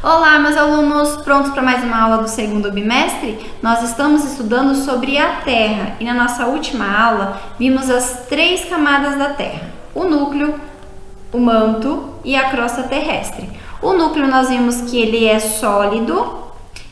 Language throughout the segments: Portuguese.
Olá, meus alunos, prontos para mais uma aula do segundo bimestre? Nós estamos estudando sobre a Terra e na nossa última aula vimos as 3 camadas da Terra: o núcleo, o manto e a crosta terrestre. O núcleo nós vimos que ele é sólido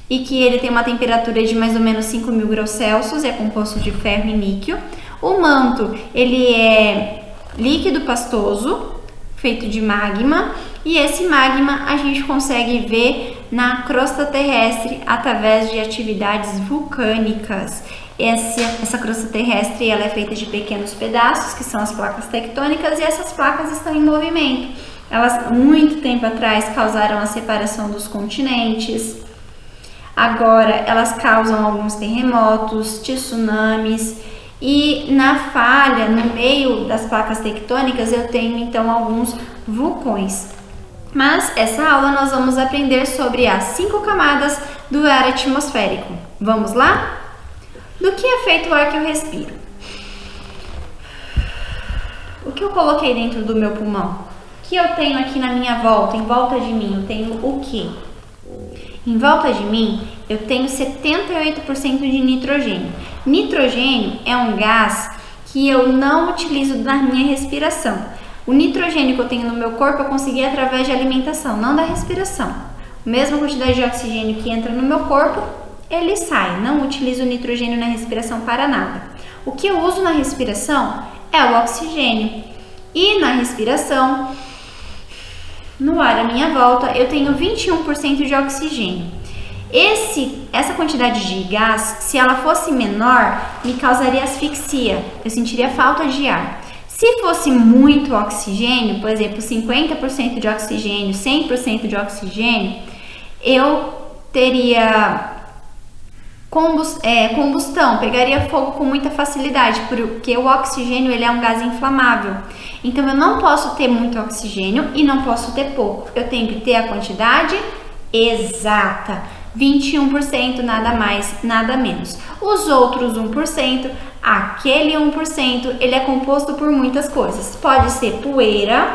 e que ele tem uma temperatura de mais ou menos 5.000 graus Celsius, é composto de ferro e níquel. O manto, ele é líquido pastoso, feito de magma, e esse magma a gente consegue ver na crosta terrestre através de atividades vulcânicas. Essa crosta terrestre ela é feita de pequenos pedaços, que são as placas tectônicas, e essas placas estão em movimento. Elas, muito tempo atrás, causaram a separação dos continentes. Agora, elas causam alguns terremotos, tsunamis. E na falha, no meio das placas tectônicas, eu tenho então alguns vulcões. Mas essa aula nós vamos aprender sobre as 5 camadas do ar atmosférico. Vamos lá? Do que é feito o ar que eu respiro? O que eu coloquei dentro do meu pulmão? O que eu tenho aqui na minha volta, em volta de mim? Eu tenho o quê? Em volta de mim, eu tenho 78% de nitrogênio. Nitrogênio é um gás que eu não utilizo na minha respiração. O nitrogênio que eu tenho no meu corpo eu consegui através de alimentação, não da respiração. A mesma quantidade de oxigênio que entra no meu corpo, ele sai. Não utilizo o nitrogênio na respiração para nada. O que eu uso na respiração é o oxigênio. E na respiração, no ar à minha volta, eu tenho 21% de oxigênio. Essa quantidade de gás, se ela fosse menor, me causaria asfixia. Eu sentiria falta de ar. Se fosse muito oxigênio, por exemplo, 50% de oxigênio, 100% de oxigênio, eu teria combustão, pegaria fogo com muita facilidade, porque o oxigênio ele é um gás inflamável. Então eu não posso ter muito oxigênio e não posso ter pouco. Eu tenho que ter a quantidade exata, 21%, nada mais, nada menos. Os outros 1%, aquele 1%, ele é composto por muitas coisas. Pode ser poeira,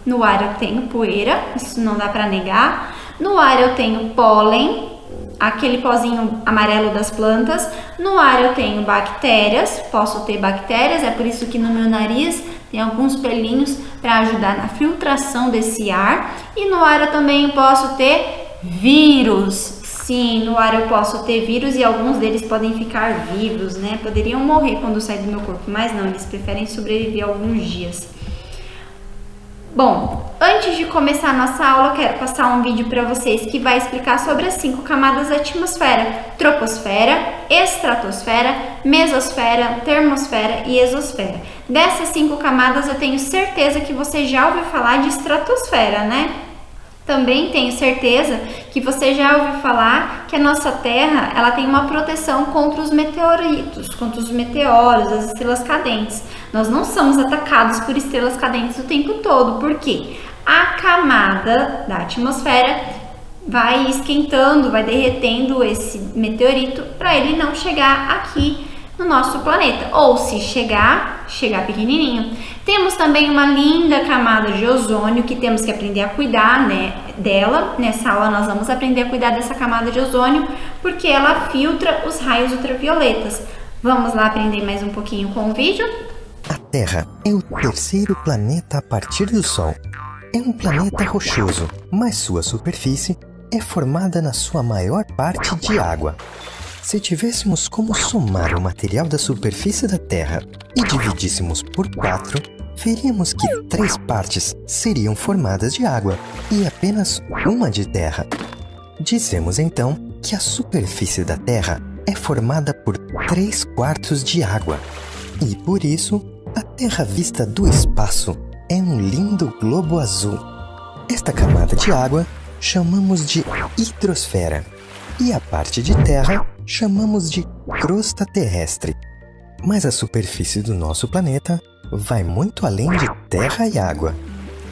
no ar eu tenho poeira, isso não dá para negar. No ar eu tenho pólen, aquele pozinho amarelo das plantas. No ar eu tenho bactérias, posso ter bactérias, é por isso que no meu nariz tem alguns pelinhos para ajudar na filtração desse ar. E no ar eu também posso ter vírus. Sim, no ar eu posso ter vírus e alguns deles podem ficar vivos, né? Poderiam morrer quando saem do meu corpo, mas não, eles preferem sobreviver alguns dias. Bom, antes de começar a nossa aula, eu quero passar um vídeo para vocês que vai explicar sobre as 5 camadas da atmosfera: troposfera, estratosfera, mesosfera, termosfera e exosfera. Dessas 5 camadas, eu tenho certeza que você já ouviu falar de estratosfera, né? Também tenho certeza que você já ouviu falar que a nossa Terra ela tem uma proteção contra os meteoritos, contra os meteoros, as estrelas cadentes. Nós não somos atacados por estrelas cadentes o tempo todo, porque a camada da atmosfera vai esquentando, vai derretendo esse meteorito para ele não chegar aqui no nosso planeta, ou se chegar pequenininho. Temos também uma linda camada de ozônio que temos que aprender a cuidar, né, dela. Nessa aula nós vamos aprender a cuidar dessa camada de ozônio porque ela filtra os raios ultravioletas. Vamos lá aprender mais um pouquinho com o vídeo? A Terra é o 3º planeta a partir do Sol. É um planeta rochoso, mas sua superfície é formada na sua maior parte de água. Se tivéssemos como somar o material da superfície da Terra e dividíssemos por 4, veríamos que 3 partes seriam formadas de água e apenas uma de terra. Dizemos então que a superfície da Terra é formada por 3/4 de água. E por isso, a Terra vista do espaço é um lindo globo azul. Esta camada de água chamamos de hidrosfera e a parte de terra chamamos de crosta terrestre. Mas a superfície do nosso planeta vai muito além de terra e água.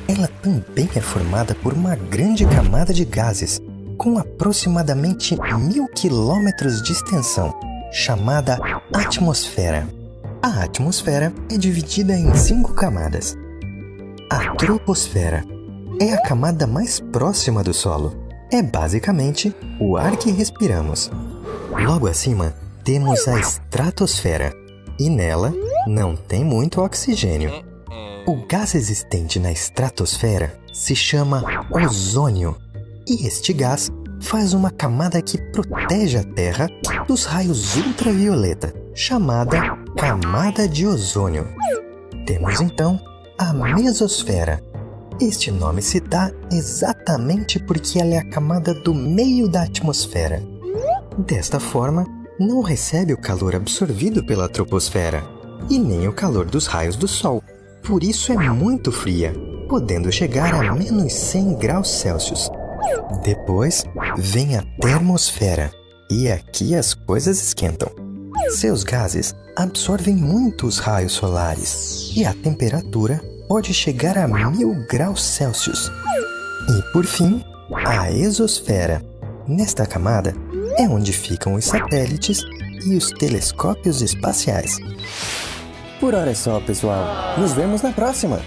Ela também é formada por uma grande camada de gases, com aproximadamente 1.000 quilômetros de extensão, chamada atmosfera. A atmosfera é dividida em 5 camadas. A troposfera é a camada mais próxima do solo. é basicamente o ar que respiramos. Logo acima, temos a estratosfera, e nela não tem muito oxigênio. O gás existente na estratosfera se chama ozônio, e este gás faz uma camada que protege a Terra dos raios ultravioleta, chamada camada de ozônio. Temos então a mesosfera. Este nome se dá exatamente porque ela é a camada do meio da atmosfera. Desta forma, não recebe o calor absorvido pela troposfera e nem o calor dos raios do Sol. Por isso é muito fria, podendo chegar a menos 100 graus Celsius. Depois vem a termosfera, e aqui as coisas esquentam. Seus gases absorvem muitos raios solares e a temperatura pode chegar a 1000 graus Celsius. E por fim, a exosfera. Nesta camada é onde ficam os satélites e os telescópios espaciais. Por hora é só, pessoal. Nos vemos na próxima!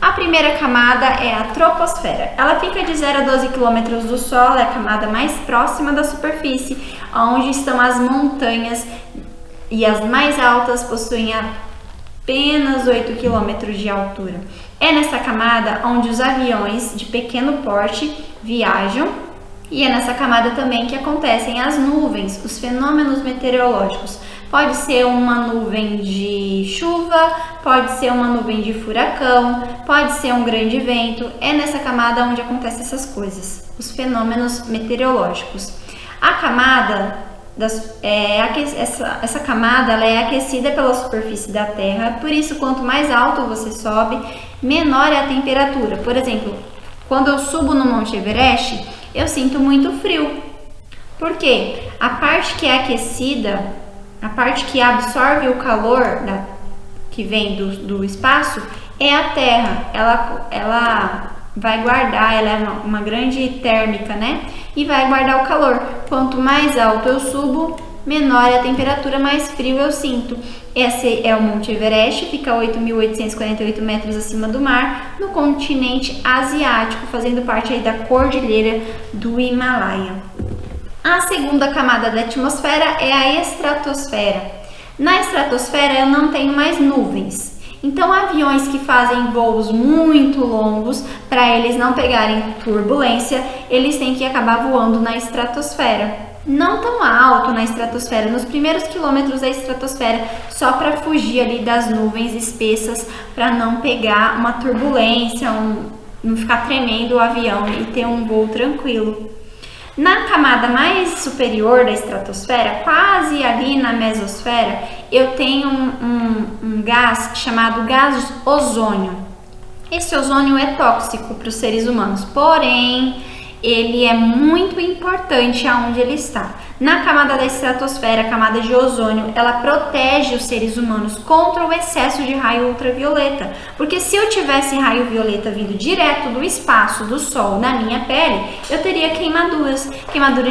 A primeira camada é a troposfera. Ela fica de 0 a 12 km do Sol, é a camada mais próxima da superfície, onde estão as montanhas, e as mais altas possuem apenas 8 km de altura. É nessa camada onde os aviões de pequeno porte viajam, e é nessa camada também que acontecem as nuvens, os fenômenos meteorológicos. Pode ser uma nuvem de chuva, pode ser uma nuvem de furacão, pode ser um grande vento. É nessa camada onde acontecem essas coisas, os fenômenos meteorológicos. A camada, essa camada ela é aquecida pela superfície da Terra, por isso quanto mais alto você sobe, menor é a temperatura. Por exemplo, quando eu subo no Monte Everest, eu sinto muito frio. Por quê? A parte que é aquecida, a parte que absorve o calor que vem do espaço é a Terra. Ela vai guardar, ela é uma grande térmica, né? E vai guardar o calor. Quanto mais alto eu subo, menor é a temperatura, mais frio eu sinto. Esse é o Monte Everest, fica a 8.848 metros acima do mar, no continente asiático, fazendo parte aí da cordilheira do Himalaia. A segunda camada da atmosfera é a estratosfera. Na estratosfera eu não tenho mais nuvens. Então, aviões que fazem voos muito longos, para eles não pegarem turbulência, eles têm que acabar voando na estratosfera. Não tão alto na estratosfera, nos primeiros quilômetros da estratosfera, só para fugir ali das nuvens espessas, para não pegar uma turbulência, não ficar tremendo o avião e ter um voo tranquilo. Na camada mais superior da estratosfera, quase ali na mesosfera, eu tenho um gás chamado gás ozônio. Esse ozônio é tóxico para os seres humanos, porém, ele é muito importante aonde ele está. Na camada da estratosfera, a camada de ozônio, ela protege os seres humanos contra o excesso de raio ultravioleta. Porque se eu tivesse raio violeta vindo direto do espaço, do sol, na minha pele, eu teria queimaduras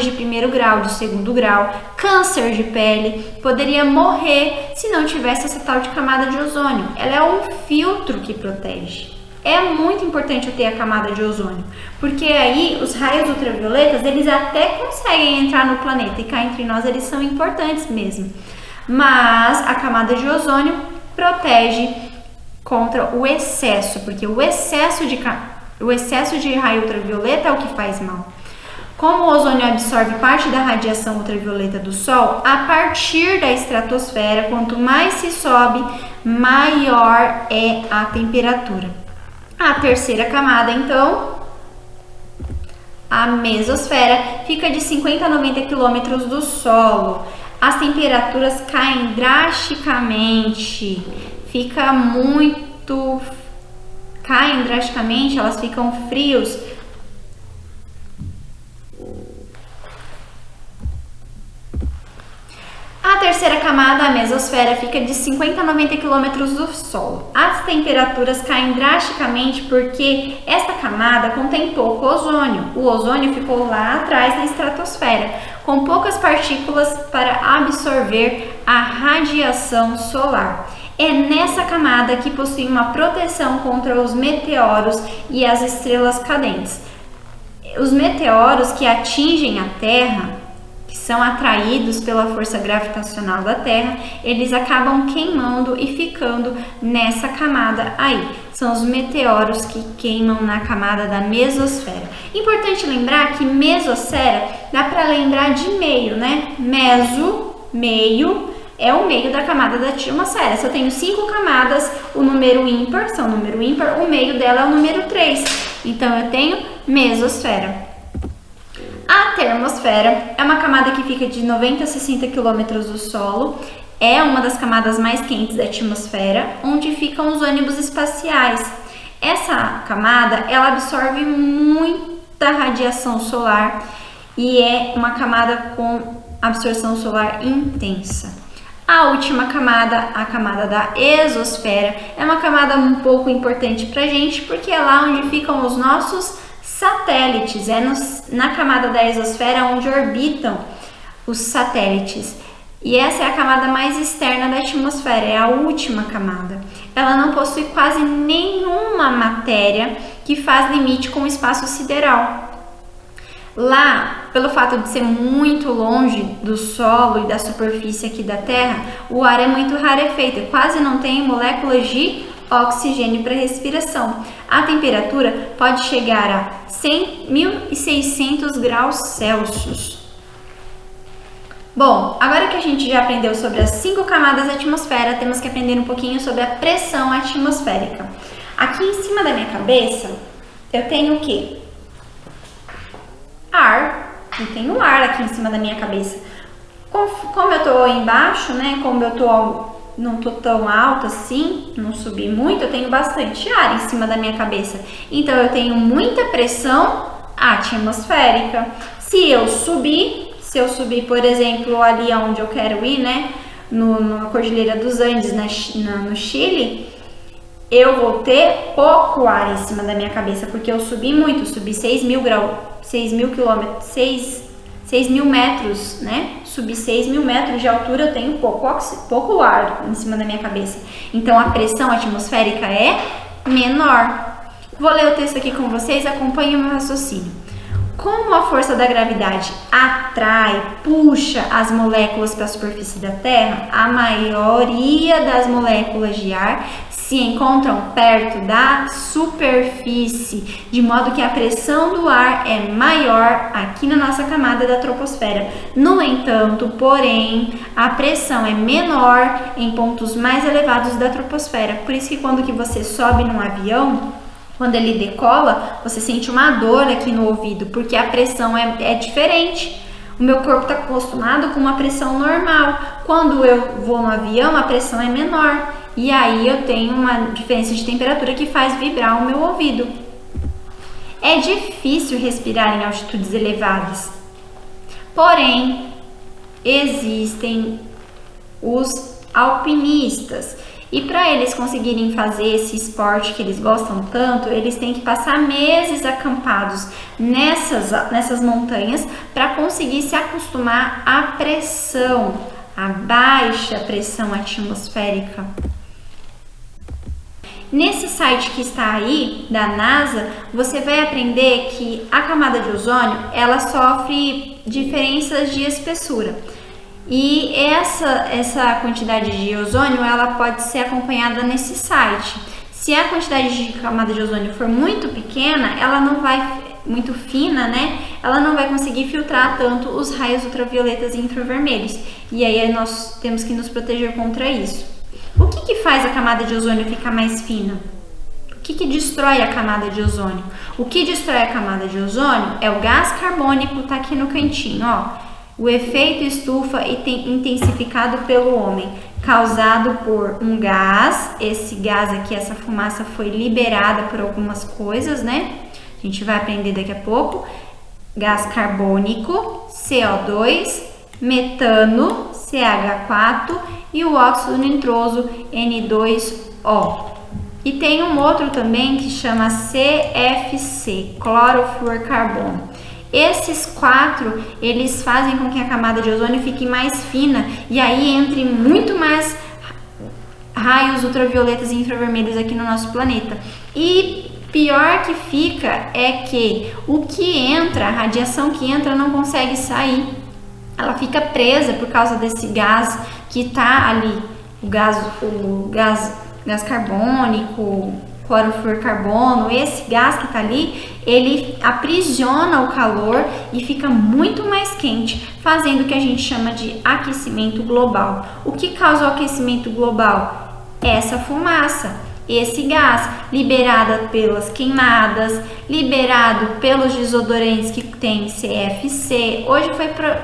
de primeiro grau, de segundo grau, câncer de pele, poderia morrer se não tivesse essa tal de camada de ozônio. Ela é um filtro que protege. É muito importante eu ter a camada de ozônio, porque aí os raios ultravioletas, eles até conseguem entrar no planeta, e cá entre nós eles são importantes mesmo. Mas a camada de ozônio protege contra o excesso, porque o excesso de raio ultravioleta é o que faz mal. Como o ozônio absorve parte da radiação ultravioleta do Sol, a partir da estratosfera, quanto mais se sobe, maior é a temperatura. A terceira camada, então, a mesosfera, fica de 50 a 90 quilômetros do solo. As temperaturas caem drasticamente, caem drasticamente, elas ficam frios. A terceira camada, a mesosfera, fica de 50 a 90 km do solo. As temperaturas caem drasticamente porque esta camada contém pouco ozônio. O ozônio ficou lá atrás na estratosfera, com poucas partículas para absorver a radiação solar. É nessa camada que possui uma proteção contra os meteoros e as estrelas cadentes. Os meteoros que atingem a Terra, que são atraídos pela força gravitacional da Terra, eles acabam queimando e ficando nessa camada aí. São os meteoros que queimam na camada da mesosfera. Importante lembrar que mesosfera dá para lembrar de meio, né? Meso, meio, é o meio da camada da atmosfera. Se eu tenho 5 camadas, o número ímpar, o meio dela é o número 3. Então eu tenho mesosfera. A termosfera é uma camada que fica de 90 a 60 quilômetros do solo, é uma das camadas mais quentes da atmosfera, onde ficam os ônibus espaciais. Essa camada, ela absorve muita radiação solar e é uma camada com absorção solar intensa. A última camada, a camada da exosfera, é uma camada um pouco importante pra gente, porque é lá onde ficam os nossos satélites, é na camada da exosfera onde orbitam os satélites. E essa é a camada mais externa da atmosfera, é a última camada. Ela não possui quase nenhuma matéria que faz limite com o espaço sideral. Lá, pelo fato de ser muito longe do solo e da superfície aqui da Terra, o ar é muito rarefeito, quase não tem moléculas de oxigênio para respiração. A temperatura pode chegar a 1.600 graus Celsius. Bom, agora que a gente já aprendeu sobre as 5 camadas da atmosfera, temos que aprender um pouquinho sobre a pressão atmosférica. Aqui em cima da minha cabeça, eu tenho o quê? Ar. Eu tenho ar aqui em cima da minha cabeça. Como eu tô embaixo, né? Como eu não tô tão alta assim, não subi muito, eu tenho bastante ar em cima da minha cabeça. Então eu tenho muita pressão atmosférica. Se eu subir, por exemplo, ali onde eu quero ir, né? Na Cordilheira dos Andes, no Chile, eu vou ter pouco ar em cima da minha cabeça, porque eu subi muito, subi 6 mil quilômetros, 6 mil metros, né? Subi 6 mil metros de altura, eu tenho pouco ar em cima da minha cabeça. Então a pressão atmosférica é menor. Vou ler o texto aqui com vocês, acompanhem o meu raciocínio. Como a força da gravidade atrai, puxa as moléculas para a superfície da Terra, a maioria das moléculas de ar se encontram perto da superfície, de modo que a pressão do ar é maior aqui na nossa camada da troposfera. No entanto, porém, a pressão é menor em pontos mais elevados da troposfera. Por isso que quando que você sobe num avião, quando ele decola, você sente uma dor aqui no ouvido, porque a pressão é diferente. O meu corpo está acostumado com uma pressão normal. Quando eu vou no avião, a pressão é menor. E aí eu tenho uma diferença de temperatura que faz vibrar o meu ouvido. É difícil respirar em altitudes elevadas. Porém, existem os alpinistas. E para eles conseguirem fazer esse esporte que eles gostam tanto, eles têm que passar meses acampados nessas montanhas para conseguir se acostumar à pressão, à baixa pressão atmosférica. Nesse site que está aí, da NASA, você vai aprender que a camada de ozônio, ela sofre diferenças de espessura. E essa quantidade de ozônio, ela pode ser acompanhada nesse site. Se a quantidade de camada de ozônio for muito pequena, ela não vai, muito fina, né? Ela não vai conseguir filtrar tanto os raios ultravioletas e infravermelhos. E aí nós temos que nos proteger contra isso. O que faz a camada de ozônio ficar mais fina? O que destrói a camada de ozônio? O que destrói a camada de ozônio é o gás carbônico, tá aqui no cantinho, ó. O efeito estufa intensificado pelo homem, causado por um gás. Esse gás aqui, essa fumaça foi liberada por algumas coisas, né? A gente vai aprender daqui a pouco. Gás carbônico, CO2, metano, CH4 e o óxido nitroso, N2O. E tem um outro também que chama CFC, clorofluorcarbono. Esses 4, eles fazem com que a camada de ozônio fique mais fina e aí entre muito mais raios ultravioletas e infravermelhos aqui no nosso planeta. E Pior que fica é que o que entra, a radiação que entra não consegue sair. Ela fica presa por causa desse gás que está ali, o gás carbônico, clorofluorcarbono. Esse gás que está ali, ele aprisiona o calor e fica muito mais quente, fazendo o que a gente chama de aquecimento global. O que causa o aquecimento global? Essa fumaça. Esse gás, liberado pelas queimadas, liberado pelos desodorantes que tem CFC. Hoje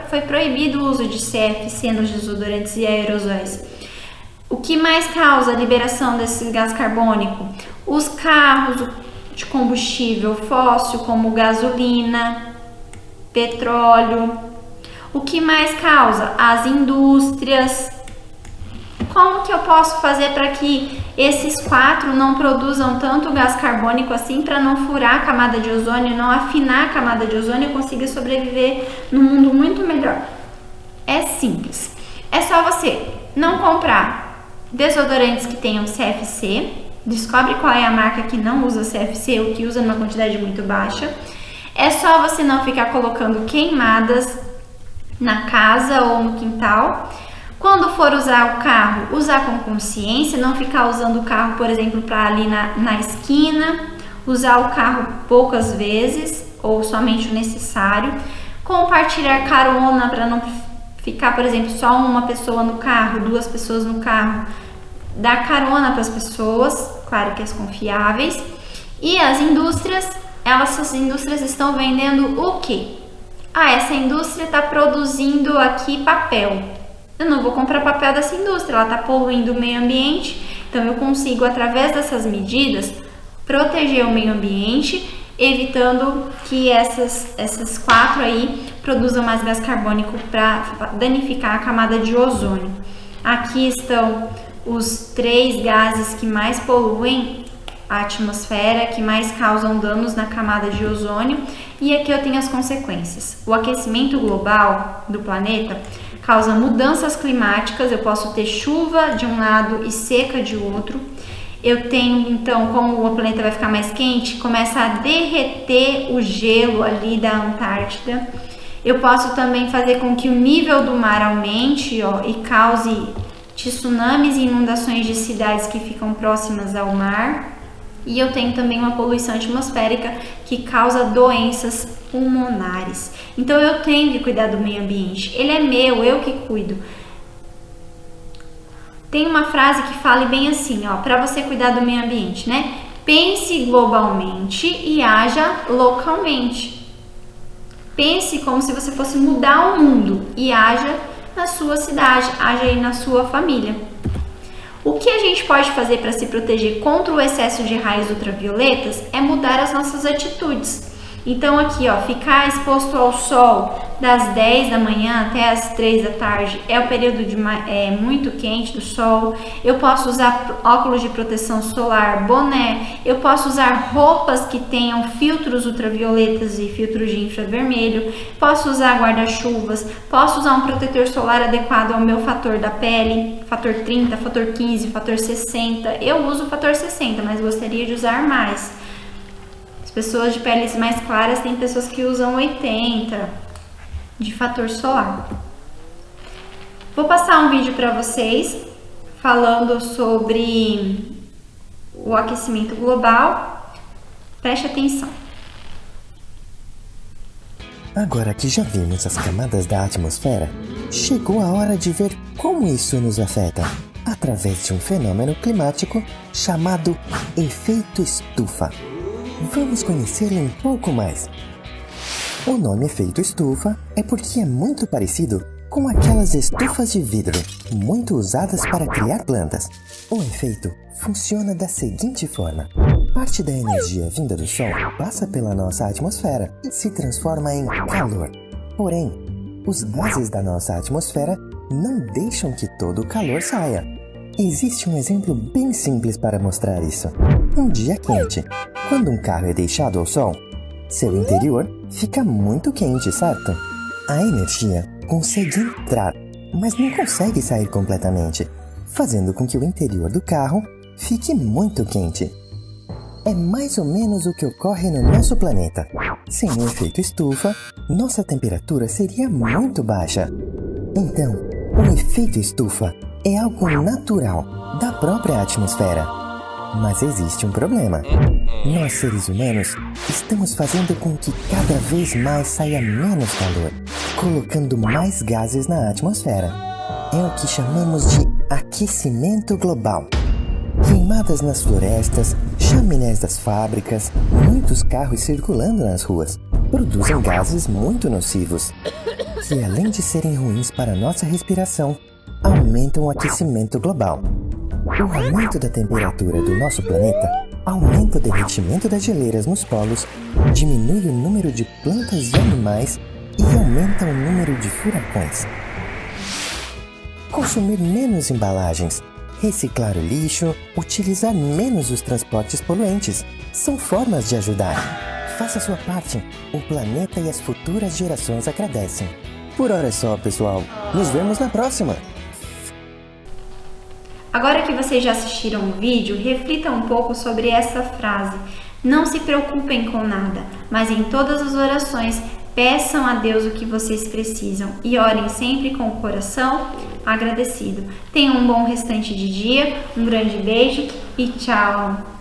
foi proibido o uso de CFC nos desodorantes e aerosóis. O que mais causa a liberação desse gás carbônico? Os carros de combustível fóssil, como gasolina, petróleo. O que mais causa? As indústrias. Como que eu posso fazer para que esses 4 não produzam tanto gás carbônico assim, para não furar a camada de ozônio, não afinar a camada de ozônio e consiga sobreviver num mundo muito melhor? É simples. É só você não comprar desodorantes que tenham CFC, descobre qual é a marca que não usa CFC ou que usa numa quantidade muito baixa. É só você não ficar colocando queimadas na casa ou no quintal. Quando for usar o carro, usar com consciência, não ficar usando o carro, por exemplo, para ali na esquina, usar o carro poucas vezes ou somente o necessário. Compartilhar carona para não ficar, por exemplo, só uma pessoa no carro, 2 pessoas no carro. Dar carona para as pessoas, claro que as confiáveis. E as indústrias, essas indústrias estão vendendo o quê? Essa indústria está produzindo aqui papel. Eu não vou comprar papel dessa indústria, ela está poluindo o meio ambiente, então eu consigo, através dessas medidas, proteger o meio ambiente, evitando que essas 4 aí produzam mais gás carbônico para danificar a camada de ozônio. Aqui estão os 3 gases que mais poluem a atmosfera, que mais causam danos na camada de ozônio, e aqui eu tenho as consequências. O aquecimento global do planeta causa mudanças climáticas, eu posso ter chuva de um lado e seca de outro. Eu tenho, então, como o planeta vai ficar mais quente, começa a derreter o gelo ali da Antártida. Eu posso também fazer com que o nível do mar aumente, e cause tsunamis e inundações de cidades que ficam próximas ao mar. E eu tenho também uma poluição atmosférica que causa doenças pulmonares. Então eu tenho que cuidar do meio ambiente. Ele é meu, eu que cuido. Tem uma frase que fala bem assim, para você cuidar do meio ambiente, né? Pense globalmente e haja localmente. Pense como se você fosse mudar o mundo e haja na sua cidade, haja aí na sua família. O que a gente pode fazer para se proteger contra o excesso de raios ultravioletas é mudar as nossas atitudes. Então aqui, ficar exposto ao sol das 10 da manhã até as 3 da tarde é o período muito quente do sol. Eu posso usar óculos de proteção solar, boné. Eu posso usar roupas que tenham filtros ultravioletas e filtros de infravermelho. Posso usar guarda-chuvas. Posso usar um protetor solar adequado ao meu fator da pele, fator 30, fator 15, fator 60. Eu uso o fator 60, mas gostaria de usar mais. Pessoas de peles mais claras, tem pessoas que usam 80 de fator solar. Vou passar um vídeo para vocês falando sobre o aquecimento global. Preste atenção. Agora que já vimos as camadas da atmosfera, chegou a hora de ver como isso nos afeta, através de um fenômeno climático chamado efeito estufa. Vamos conhecê-lo um pouco mais. O nome efeito estufa é porque é muito parecido com aquelas estufas de vidro, muito usadas para criar plantas. O efeito funciona da seguinte forma: parte da energia vinda do Sol passa pela nossa atmosfera e se transforma em calor. Porém, os gases da nossa atmosfera não deixam que todo o calor saia. Existe um exemplo bem simples para mostrar isso. Um dia quente, quando um carro é deixado ao sol, seu interior fica muito quente, certo? A energia consegue entrar, mas não consegue sair completamente, fazendo com que o interior do carro fique muito quente. É mais ou menos o que ocorre no nosso planeta. Sem o efeito estufa, nossa temperatura seria muito baixa. Então, o efeito estufa é algo natural da própria atmosfera. Mas existe um problema. Nós, seres humanos, estamos fazendo com que cada vez mais saia menos calor, colocando mais gases na atmosfera. É o que chamamos de aquecimento global. Queimadas nas florestas, chaminés das fábricas, muitos carros circulando nas ruas, produzem gases muito nocivos, que além de serem ruins para a nossa respiração, aumentam o aquecimento global. O aumento da temperatura do nosso planeta aumenta o derretimento das geleiras nos polos, diminui o número de plantas e animais e aumenta o número de furacões. Consumir menos embalagens, reciclar o lixo, utilizar menos os transportes poluentes são formas de ajudar. Faça sua parte, o planeta e as futuras gerações agradecem. Por hora é só, pessoal. Nos vemos na próxima! Agora que vocês já assistiram o vídeo, reflitam um pouco sobre essa frase. Não se preocupem com nada, mas em todas as orações peçam a Deus o que vocês precisam e orem sempre com o coração agradecido. Tenham um bom restante de dia, um grande beijo e tchau!